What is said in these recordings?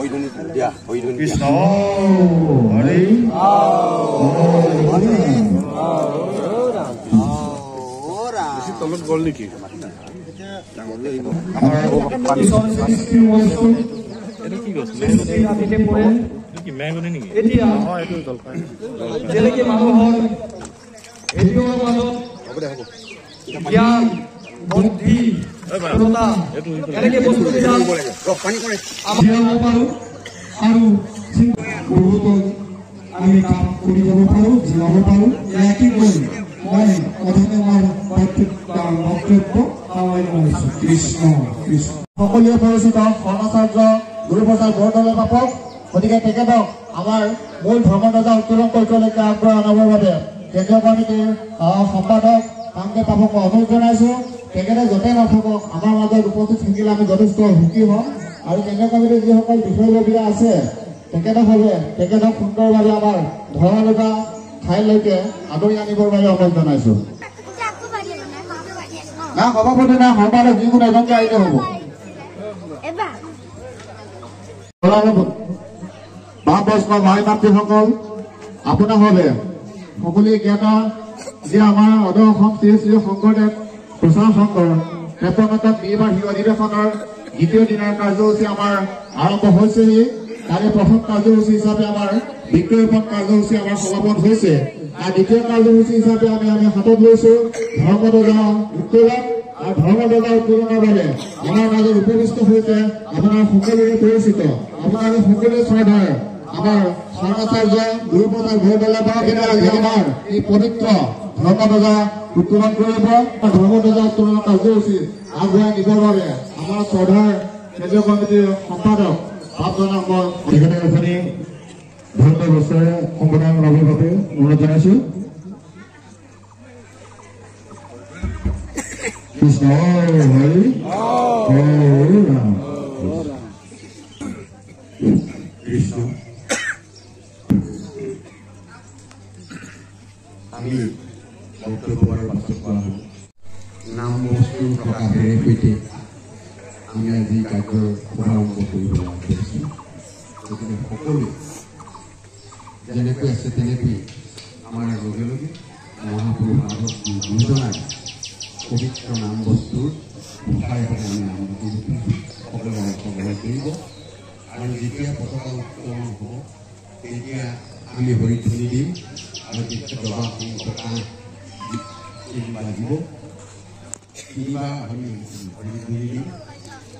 দিয়া কৃষ্ণ হৰি তলত গ'ল নেকি এইটো কি গছ কি মেঘনি নেকি এতিয়া হয় এইটো জলপাই যেনেকৈ মানুহৰ এতিয়াও মাজত হ'ব দে হ'ব জ্ঞান বুদ্ধি ক্ষমতা এনেকৈ বস্তুবিলাক পানী কৰে আৰু বহুতো আমি কাম কৰিব পাৰোঁ জীয়াব পাৰোঁ কি কৰিম মই প্ৰথমে মই বক্তব্য সামৰণি কৃষ্ণ কৃষ্ণ সকলোৱে পৰিচিত শৰণাচাৰ্য গুৰুপ্ৰসাদ বৰদলৈ বাপক গতিকে তেখেতক আমাৰ মূল ধৰ্মধ্বজা উত্তোলন কৰিবলৈ আগবঢ়াই আনিবৰ বাবে কেন্দ্ৰীয় কমিটিৰ সম্পাদক কামদেৱ বাবুক অনুৰোধ জনাইছোঁ তেখেতে য'তে নাথাকক আমাৰ মাজত উপস্থিত থাকিলে আমি যথেষ্ট সুখী হ'ম আৰু কেন্দ্ৰীয় কমিটিৰ যিসকল বিষয়ববীয়া আছে তেখেতক সুন্দৰভাৱে আমাৰ ধৰ্মলগা ঠাইলৈকে আদৰি আনিবৰ বাবে অনুৰোধ জনাইছোঁ না সভাপতি না সম্পাদক যিকোনো এজনকে আহিলে হ'ব বাপ বৈষ্ণৱ ভাই মাতৃসকল আপোনাৰ বাবে সকলোৱে জ্ঞাত যে আমাৰ অদৰ অসম শ্ৰী শ্ৰী শংকৰদেৱ প্ৰচাৰ সংঘৰ 53তম নিৰ্বাহী অধিৱেশনৰ দ্বিতীয় দিনৰ কাৰ্যসূচী আমাৰ আৰম্ভ হৈছেহি তাৰে প্ৰথম কাৰ্যসূচী হিচাপে আমাৰ বিক্ৰয়পণ কাৰ্যসূচী আমাৰ সমাপন হৈছে আৰু দ্বিতীয় কাৰ্যসূচী হিচাপে আমি হাতত লৈছোঁ ধৰ্মধ্বজা উত্তোলন আৰু ধৰ্মধ্বজা উত্তোলনৰ বাবে আমাৰ মাজত উপবিষ্ট হৈছে আপোনাৰ সকলোৰে পৰিচিত আপোনালোক সকলোৱে শ্ৰদ্ধাৰ আমাৰ শৰণাচাৰ্য গুৰুপ্ৰসাদ বৰদলৈ বাপকে আমাৰ এই পবিত্ৰ ধৰ্মধ্বজা উত্তোলন কৰিব ধৰ্মধ্বজা উত্তোলনৰ কাৰ্যসূচী আগবঢ়াই নিবৰ বাবে আমাৰ শ্ৰদ্ধাৰ কেন্দ্ৰীয় কমিটিৰ সম্পাদক বাপজনক মই তেখেতে এখনি ধৰ্ম বছৰে সম্বোধন কৰাৰ বাবে অনুৰোধ জনাইছোঁ কৃষ্ণ হৰি ৰাম কৃষ্ণ আমি বক্তব্যৰ পাছত কোৱা হ'ব নাম বস্তু প্ৰকাশেৰে সৈতে আমি আজি কাৰ্যৰ শুভাৰম্ভ কৰিব লাগিছোঁ গতিকে সকলোৱে যেনেকৈ আছে তেনেকৈ আমাৰ লগে লগে মহাপুৰুষ মাধৱ গুৰুজনাৰ পবিত্ৰ নাম বস্তুৰ মুখাৰে আমি নাম সকলোৱে অংশগ্ৰহণ কৰিব আৰু যেতিয়া পতাকা উত্তোলন হ'ব তেতিয়া আমি হৰিধ্বনি দিম আৰু যেতিয়া দবা পতাকা বাজিব তিনিবাৰ আমি হৰিধ্বনি দিম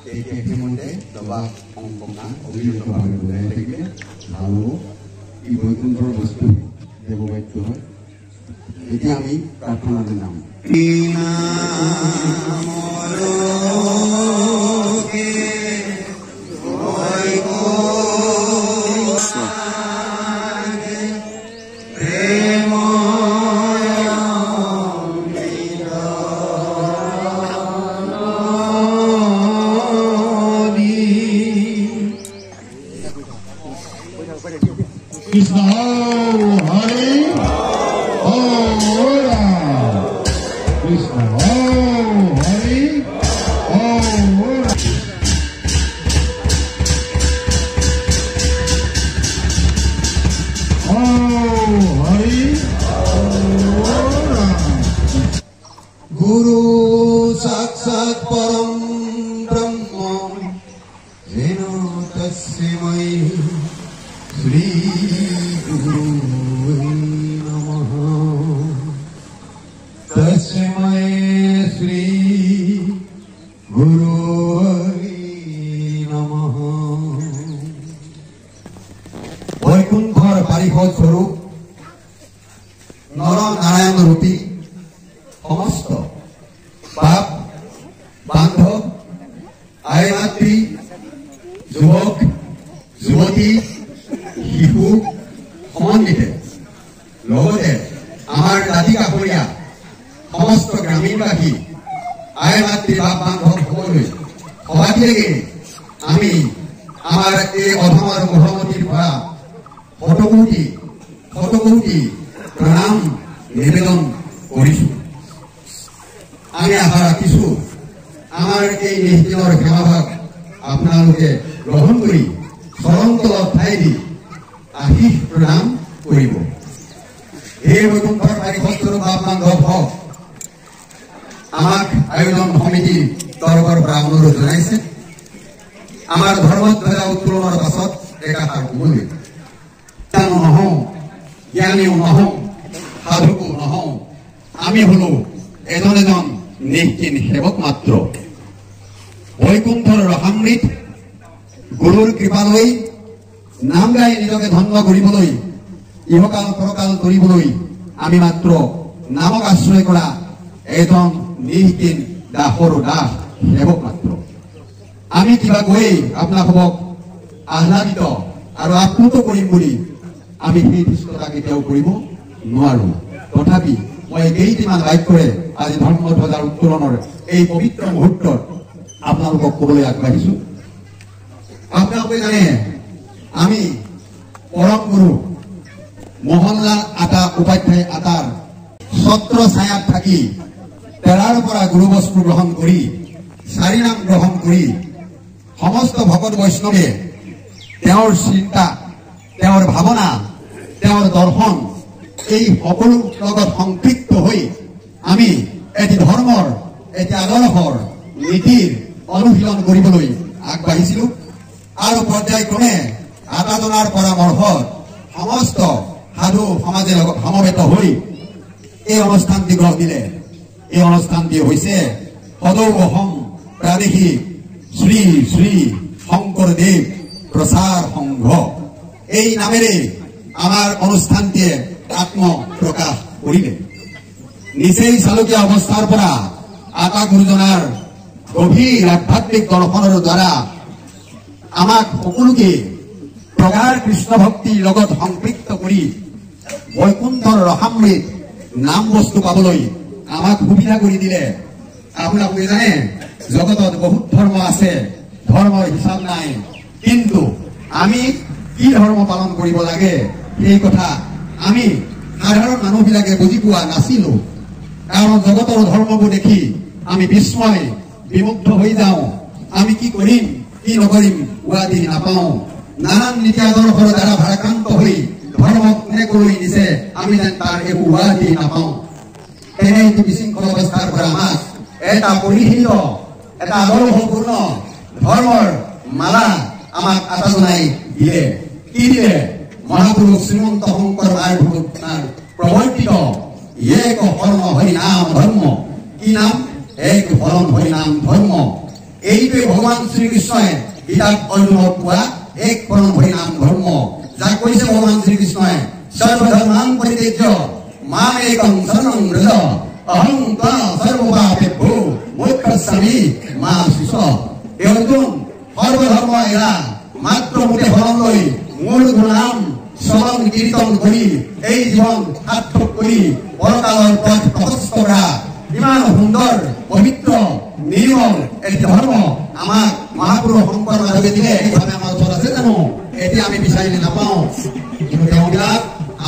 তেতিয়া সেইমতে দবা সংকলন অবিৰতভাৱে বজাই থাকিলে ভাল হ'ব ই বৈকুণ্ঠৰ বস্তু দেৱবাদ্য হয় এতিয়া আমি প্ৰাৰ্থনা জনাম কৃষ্ণ হৰি কৃষ্ণ হৰি হৰি গুৰু সাক্ষাৎ পৰম ব্ৰহ্ম যেন তস্मै শ্ৰী গুৰু নমঃ তস্मै শ্ৰী গুৰু নমঃ বৈকুণ্ঠৰ পাৰিষদ স্বৰূপ নৰ নাৰায়ণ ৰূপী সমস্ত বাপ বান্ধৱ আই মাতৃ যুৱক যুৱতী শিশু সমন্বিতে লগতে আমাৰ দাঁতি কাষৰীয়া সমস্ত গ্ৰামীণবাসী আই মাতৃ বাপ বান্ধৱ সকলোৱে সভাগী আমি আমাৰ এই অধম আৰু মহমতিৰ পৰা শতকোটি প্ৰণাম নিবেদন কৰিছোঁ আমি আশা ৰাখিছোঁ আমাৰ এই নিঃদিনৰ সেৱাভাগ আপোনালোকে গ্ৰহণ কৰি চৰণতলত ঠাই দি আশীষ প্ৰদান কৰিব। এই বৈকুণ্ঠৰ পাৰিষদস্বৰূপ আপোনাক লগ হওক আমাক আয়োজন সমিতিৰ তৰফৰ পৰা অনুৰোধ জনাইছে। আমাৰ ধৰ্মধ্বজা উত্তোলনৰ পাছত একাষাৰ ক'বলৈ নহওঁ, জ্ঞানীও নহওঁ, সাধুকো নহওঁ, আমি হলো এজন এজন নিষ্কিন সেৱক মাত্ৰ। বৈকুণ্ঠৰ ৰসামৃত গুৰুৰ কৃপালৈ নাম গাই নিজকে ধন্য কৰিবলৈ, ইহকাল পৰকাল কৰিবলৈ আমি মাত্ৰ নামক আশ্ৰয় কৰা এজন নিষ্কিন দাসৰ দাস সেৱক মাত্ৰ। আমি কিবা কৈয়ে আপোনালোকক আহ্লাদিত আৰু আপ্লুত কৰিম বুলি আমি সেই ধৃষ্টতা কেতিয়াও কৰিব নোৱাৰো। তথাপি মই কেইটিমান বাক্যৰে আজি ধৰ্মধ্বজাৰ উত্তোলনৰ এই পবিত্ৰ মুহূৰ্তত আপোনালোকক ক'বলৈ আগবাঢ়িছো। আপোনালোকে জানে আমি পৰম গুৰু মোহনলাল আটা উপাধ্যায় আটাৰ ছত্ৰ ছায়াত থাকি তেৰাৰ পৰা গুৰু বস্তু গ্ৰহণ কৰি চাৰি নাম গ্ৰহণ কৰি সমস্ত ভকত বৈষ্ণৱে তেওঁৰ চিন্তা, তেওঁৰ ভাৱনা, তেওঁৰ দৰ্শন এই সকলো লগত সংপৃক্ত হৈ আমি এটি ধৰ্মৰ, এটি আদৰ্শৰ নীতিৰ অনুশীলন কৰিবলৈ আগবাঢ়িছিলো। আৰু পৰ্যায়ক্ৰমে আটাজনাৰ পৰামৰ্শত সমস্ত সাধু সমাজে সমবেত হৈ এই অনুষ্ঠানটি গঢ় দিলে। এই অনুষ্ঠানটি হৈছে সদৌহম প্ৰাদেশিক শ্ৰী শ্ৰী শংকৰদেৱ প্ৰচাৰ সংঘ। এই নামেৰে আমাৰ অনুষ্ঠানটিয়ে আত্মপ্ৰকাশ কৰিলে। নিচেই চালকীয়া অৱস্থাৰ পৰা আটা গুৰুজনাৰ গভীৰ আধ্যাত্মিক দৰ্শনৰ দ্বাৰা আমাক সকলোকে প্ৰগাঢ় কৃষ্ণ ভক্তিৰ লগত সংপৃক্ত কৰি বৈকুণ্ঠৰ ৰসামৃত নাম বস্তু পাবলৈ আমাক সুবিধা কৰি দিলে। আপোনালোকে জানে জগতত বহুত ধৰ্ম আছে, ধৰ্মৰ হিচাপ নাই, কিন্তু আমি কি ধৰ্ম পালন কৰিব লাগে সেই কথা আমি সাধাৰণ মানুহবিলাকে বুজি পোৱা নাছিলো। কাৰণ জগতৰ ধৰ্মবোৰ দেখি আমি বিস্ময় বিমুগ্ধ হৈ যাওঁ। আমি কি কৰিম কি নকৰিম উৱাদি নাপাওঁ। নানান নীতি আদৰ্শৰ দ্বাৰা ভাৰাক্ৰান্ত হৈ ধৰ্মক কোনে কৰি দিছে আমি যেন তাৰ একো উৱাদি নাপাওঁ। তেনে এটি বিশৃংখল অৱস্থাৰ পৰা আমাক এটা পৰিশীলিত, এটা আদৰ্শপূৰ্ণ ধৰ্মৰ মালা আমাক আটাজনাই দিলে। কি দিলে? মহাপুৰুষ শ্ৰীমন্ত শংকৰ মাৰ প্ৰৱৰ্তিত এক শৰণ হৰি নাম ধৰ্ম। কি নাম? এক শৰণ হৰি নাম ধৰ্ম। এইটোৱে ভগৱান শ্ৰীকৃষ্ণই গীতাত অৰ্জুনক কোৱা এক শৰণ হৰি নাম ধৰ্ম, যাক কৈছে ভগৱান শ্ৰীকৃষ্ণই সৰ্বধৰ্মাং পৰিত্যাজ্য মাম একং শৰণং ব্ৰজ অহং ত্বা সৰ্বপাপেভ্যো মোক্ষয়িষ্যামি মা শুচ। এই অৰ্জুন, সৰ্বধৰ্ম এৰা মাত্ৰ মোকে শৰণ লৈ মোৰ গুণনাম শ্ৰৱণ কীৰ্তন কৰি এই জীৱন সাৰ্থক কৰি পৰকালৰ পথ প্ৰশস্ত কৰা ইমান সুন্দৰ পবিত্ৰ নিৰ্মল এটি ধৰ্ম আমাক মহাপুৰুষ শংকৰ মাধৱে দিলে। এইভাৱে আমাৰ ওচৰত আছে জানো? এতিয়া আমি বিচাৰিলে নাপাওঁ, কিন্তু তেওঁবিলাক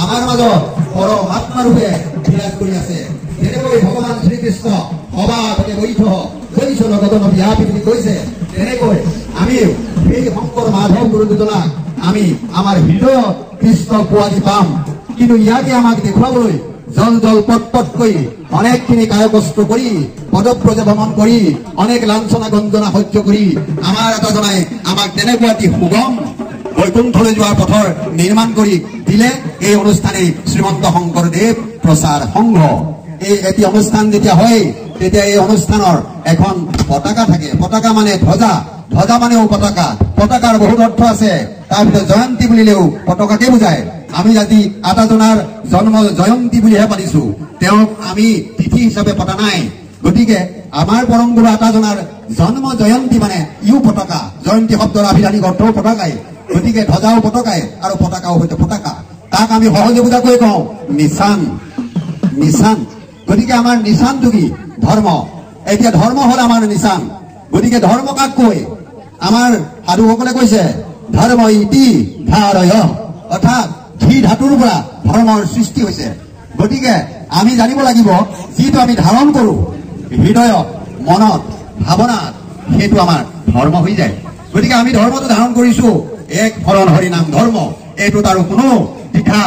আমাৰ মাজত পৰমাত্মা ৰূপে বিৰাজ কৰি আছে। যেনেকৈ ভগৱান শ্ৰীকৃষ্ণ সবাতে বৈঠ জৈছ লগতন ব্যাপী বুলি কৈছে, তেনেকৈ আমি এই শংকৰ মাধৱ গুৰু দুজনাক আমি আমাৰ হৃদয়ত কৃষ্ণ পোৱালি পাম। কিন্তু ইয়াকে আমাক দেখুৱাবলৈ জল জল পট পট কৰি অনেকখিনি কায় কষ্ট কৰি পদব্ৰজ ভ্ৰমণ কৰি অনেক লাঞ্ছনা গঞ্জনা সহ্য কৰি আমাৰ এটাজনাই আমাক তেনেকুৱা এটি সুগম বৈকুণ্ঠলৈ যোৱাৰ পথৰ নিৰ্মাণ কৰি দিলে। এই অনুষ্ঠানে শ্ৰীমন্ত শংকৰদেৱ প্ৰচাৰ সংঘ। এই এটি অনুষ্ঠান যেতিয়া হয় তেতিয়া এই অনুষ্ঠানৰ এখন পতাকা থাকে। পতাকা মানে ধ্বজা, ধ্বজা মানেও পতাকা। পতাকাৰ বহুত অৰ্থ আছে, তাৰ ভিতৰত জয়ন্তী বুলিলেও পতাকাকে বুজায়। আমি আজি আটাজনাৰ জন্ম জয়ন্তী বুলিহে পাতিছো, তেওঁক আমি তিথি হিচাপে পতা নাই। গতিকে আমাৰ পৰম গুৰু আটাজনাৰ জন্ম জয়ন্তী মানে ইও পতাকা। জয়ন্তী শব্দৰ আভিধানিক অৰ্থও পতাকাই। গতিকে ধ্বজাও পতাকাই আৰু পতাকাও হয়তো পতাকা। তাক আমি সহজে বুজাকৈ কওঁ নিশান, নিশান। গতিকে আমাৰ নিশানটো কি? ধৰ্ম। এতিয়া ধৰ্ম হল আমাৰ নিশান। গতিকে ধৰ্ম কাক কয়? আমাৰ সাধুসকলে কৈছে ধৰ্ম ইতি ধাৰয়, অৰ্থাৎ ধি ধাতুৰ পৰা ধৰ্মৰ সৃষ্টি হৈছে। গতিকে আমি জানিব লাগিব যিটো আমি ধাৰণ কৰো হৃদয়ত, মনত, ভাৱনাত, সেইটো আমাৰ ধৰ্ম হৈ যায়। গতিকে আমি ধৰ্মটো ধাৰণ কৰিছো, এক শৰণ হৰি নাম ধৰ্ম এইটোত আৰু কোনো দ্বিধা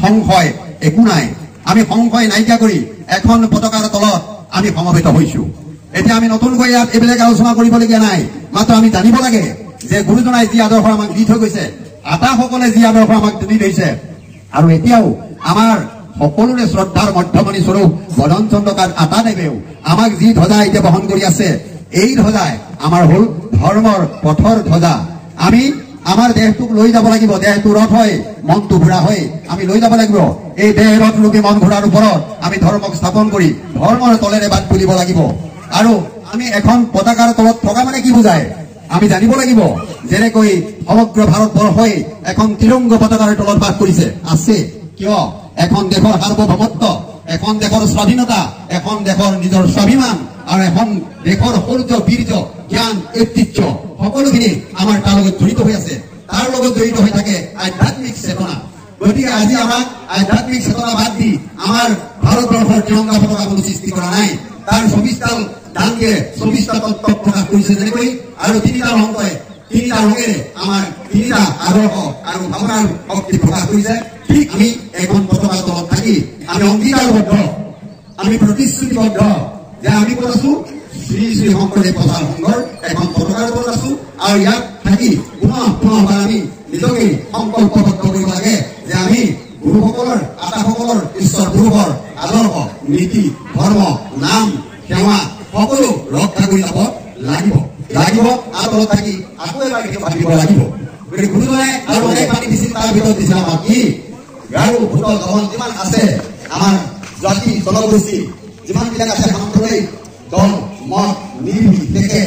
সংশয় একো নাই আমি সংশয় নাইকিয়া কৰি এখন পতাকাৰ তলত আমি সমবেত হৈছো এতিয়া আমি নতুনকৈ ইয়াত এইবিলাক আলোচনা কৰিবলগীয়া নাই মাত্ৰ আমি জানিব লাগে যে গুৰুজনাই যি আদৰ্শ আমাক দি থৈ গৈছে আটাসকলে যি আদৰ্শ আমাক দি দিছে আৰু এতিয়াও আমাৰ সকলোৰে শ্ৰদ্ধাৰ মধ্যমণি স্বৰূপ বদন চন্দ্ৰকাত আটাদেৱেও আমাক যি ধ্বজা এতিয়া বহন কৰি আছে এই ধ্বজাই আমাৰ হল ধৰ্মৰ পথৰ ধ্বজা আমি আমাৰ দেহটোক লৈ যাব লাগিব দেহটো ৰথ হয় মনটো ঘোঁৰা হয় আমি লৈ যাব লাগিব এই দেহ ৰথ ৰূপী মন ঘোঁৰাৰ ওপৰত আমি ধৰ্মক স্থাপন কৰি ধৰ্মৰ তলেৰে বাট তুলিব লাগিব আৰু আমি এখন পতাকাৰ তলত থকা মানে কি বুজায় আমি জানিব লাগিব যেনেকৈ সমগ্ৰ ভাৰতবৰ্ষই এখন ত্ৰিৰংগ পতাকাৰ তলত বাস কৰিছে আছে কিয় এখন দেশৰ সাৰ্বভৌমত্ব এখন দেশৰ স্বাধীনতা এখন দেশৰ নিজৰ স্বাভিমান আৰু এখন দেশৰ শৌৰ্য বীৰ্য জ্ঞান ঐতিহ্য সকলোখিনি আমাৰ তাৰ লগত জড়িত হৈ আছে তাৰ লগত জড়িত হৈ থাকে আধ্যাত্মিক চেতনা গতিকে আজি আমাক আধ্যাত্মিক চেতনা বাদ দি আমাৰ ভাৰতবৰ্ষৰ ত্ৰিৰংগা পতাকা কোনো সৃষ্টি কৰা নাই তাৰ ২৪ডাল ডাঙে ২৪টা তত্ত্ব প্ৰকাশ কৰিছে যেনেকৈ আৰু ৩টা ৰংকৈ ৩টা ৰঙেৰে আমাৰ ৩টা আদৰ্শ আৰু ভাৱনাৰ শক্তি প্ৰকাশ কৰিছে ঠিক আমি এখন পতাকাৰ তলত থাকি আমি অংগীকাৰবদ্ধ আমি প্ৰতিশ্ৰুতিবদ্ধ যে আমি ক'ত আছো শ্ৰী শ্ৰী শংকৰদেৱ প্ৰচাৰ সংঘৰ এখন পতাকাৰ তলত আছো আৰু ইয়াত থাকি পুনঃ আমি নিজকে সংকল্পবদ্ধ কৰিব লাগে যে আমি গুৰুসকলৰ আটাসকলৰ ঈশ্বৰ গুৰুৰ আদৰ্শ নীতি ধৰ্ম নাম সেৱা সকলো ৰক্ষা কৰি যাব লাগিব আৰু তলত থাকি আকৌ এবাৰ ভাবিব লাগিব গতিকে গুৰুজনাই আৰু অনেক পানী দিছিল তাৰ ভিতৰত দিছিল আমাক কি গাৰু ভূতল দমন যিমান আছে আমাৰ জাতি জনগোষ্ঠী যিমানবিলাক আছে সাম্প্ৰদায়িক দল মত নিৰ্বিশেষে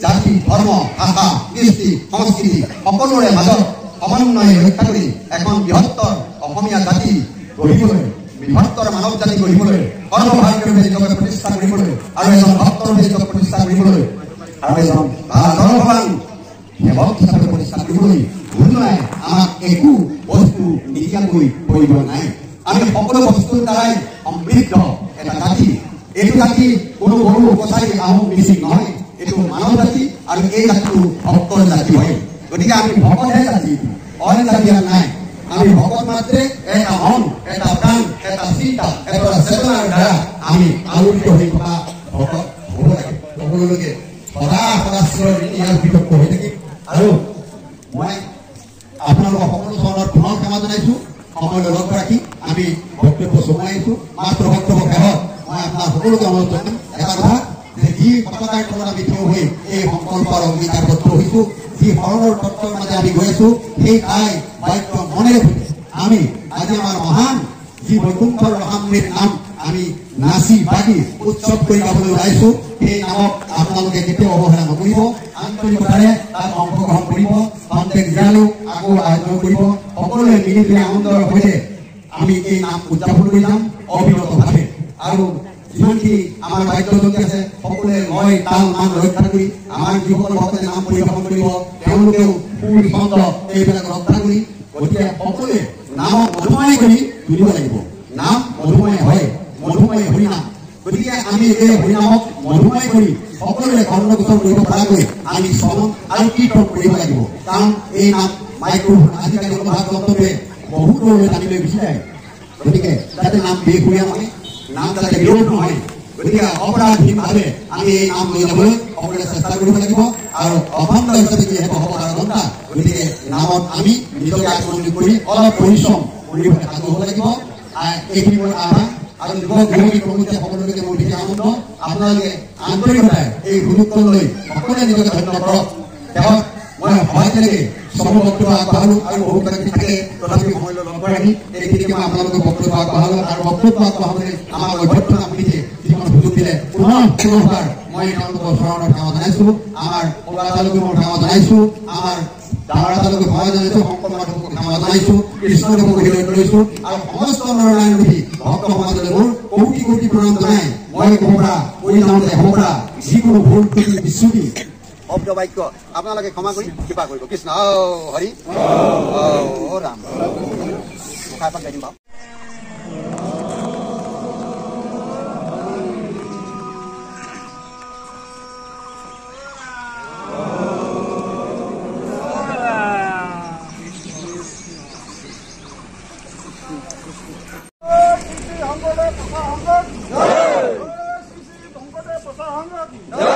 জাতি ধৰ্ম ভাষা কৃষ্টি সংস্কৃতি সকলোৰে মাজত সমন্বয় ৰক্ষা কৰি এখন বৃহত্তৰ অসমীয়া জাতি গঢ়িবলৈ বৃহত্তৰ মানৱ জাতি গঢ়িবলৈ সৰ্বভাৰতীয় নিজকে প্ৰতিষ্ঠা কৰিবলৈ আৰু এজন ভক্তৰ নিজকে প্ৰতিষ্ঠা কৰিবলৈ আৰু এজন আদৰ্শৱান সেৱক হিচাপে প্ৰতিষ্ঠা কৰিবলৈ গুৰুজনাই আমাক একো বস্তু নিদিয়াকৈ কৰিব নাই আমি সকলো বস্তুৰ দ্বাৰাই সমৃদ্ধ এটা জাতি এইটো জাতি কোনো বড়ো কছাৰী আহোম মিচিং নহয় এইটো মানৱ জাতি আৰু এই জাতিটো ভক্তৰ জাতি হয় গতিকে আমি ভকতহে জাতি অইন জাতি নাই আমি ভকত মাত্ৰে এটা মন এটা প্ৰাণ এটা চিন্তা এটা চেতনাৰ দ্বাৰা আমি আলোকিত হৈ থকা ভকত হ'ব লাগে সকলোকে সদা সদাশ্ৰয়ৰ ইয়াৰ ভিতৰত হৈ থাকিম আৰু মই আপোনালোকৰ সকলো ধৰণৰ পুনৰ ক্ষমা জনাইছো সময়লৈ লক্ষ্য ৰাখি আমি বক্তব্য চমুৱাইছো মাত্ৰ বক্তব্য শেষত মই আপোনাৰ সকলোকে অনুৰোধ জনাম এটা কথা যে যি পতাকাৰ তলত আমি থিয় হৈ এই সংকল্পৰ অংগীকাৰবদ্ধ হৈছো যি শৰণৰ তত্ত্বৰ মাজে আমি গৈ আছো সেই ঠাই বাক্য মনেৰে সৈতে আমি আজি আমাৰ মহান যি বৈকুণ্ঠৰ মহামৃত নাম আমি নাচি বাগি উৎসৱ কৰি গাবলৈ ওলাইছো সেই নামক আপোনালোকে কেতিয়াও অৱহেলা নকৰিব আন্তৰিকতাৰে তাত অংশগ্ৰহণ কৰিব সন্তেক জীয়ালো আকৌ আয়োজন কৰিব সকলোৱে মিলি জুলি আনন্দৰ সৈতে আমি এই নাম উদযাপন কৰি যাম অবিৰতভাৱে আৰু যিমানখিনি আমাৰ বাদ্যযন্ত্ৰী আছে সকলোৱে লয় তাল মান ৰক্ষা কৰি আমাৰ যিসকল ভক্তে নাম পৰিৱেশন কৰিব তেওঁলোকেও সুৰ ছন্দ এইবিলাক ৰক্ষা কৰি গতিকে সকলোৱে নামক মধুময় কৰি তুলিব লাগিব নাম মধুময় হয় মধুময় হৰিনাম গতিকে আমি এই হৰিনামক মধুময় কৰি সকলোৱে কৰ্ণগোচৰ কৰিব পৰাকৈ আমি শ্ৰৱণ আৰু কীৰ্তন কৰিব লাগিব কাৰণ এই নাম মাইক্ৰফোন আজিকালি মহাগ্ৰন্থটোৱে বহুত দূৰলৈ টানি লৈ গুচি যায় গতিকে যাতে নাম বেসুৰীয়া নহয় নাম যাতে বিৰোধ নহয় গতিকে অপৰাধীনভাৱে আমি এই নাম লৈ যাবলৈ সকলোৱে চেষ্টা কৰিব লাগিব আৰু অখণ্ড হিচাপে যিহেতু হ'ব ঘণ্টা গতিকে নামত আমি নিজকে আত্মনিয়োগ কৰি অলপ পৰিশ্ৰম কৰিবলৈ সাজু হ'ব লাগিব এইখিনি মোৰ আহ্বান আৰু যুৱক যুৱতী প্ৰমুখে সকলোকে মোৰ বিশেষ আনন্দ আপোনালোকে আন্তৰিকতাৰে এই সুযোগটো লৈ সকলোৱে নিজকে ধন্য কৰক তেওঁ মই সহায় তেনেকে চমু বক্তব্য আগবঢ়ালো আৰু বহু ব্যক্তি থাকে তথাপি সময়লৈ লক্ষ্য ৰাখি এইখিনিকে মই আপোনালোকে বক্তব্য আগবঢ়ালো আৰু বক্তব্য আগবঢ়াবলৈ আমাক অভ্যৰ্থনা সমিতিয়ে যিখন সুযোগ দিলে পুনৰবাৰ মই তেওঁলোকৰ চৰণৰ সেৱা জনাইছো আমাৰ সৰুতালৈকে মই সেৱা জনাইছো আমাৰ ডাঙৰতালৈকে সেৱা জনাইছো শংকৰ মাধৱক সেৱা জনাইছো কৃষ্ণদেৱক হৃদয়ত লৈছো আৰু সমস্ত নৰনাৰায়ণ ৰূপী ভক্ত সমাজলৈ মোৰ কোটি কোটি প্ৰণাম জনাই মই ক'ব পৰা কৰি যাওঁতে হ'ব পৰা যিকোনো ভুল ত্ৰুটি বিচ্যুতি শব্দ বাক্য আপোনালোকে ক্ষমা কৰি কৃপা কৰিব কৃষ্ণ হৰি ৰাম খাই পাক গাই দিম বাৰু শংকৰদেৱ প্ৰচাৰ সংঘত জয়। শ্ৰী শ্ৰী শংকৰদেৱ প্ৰচাৰ সংঘত জয়।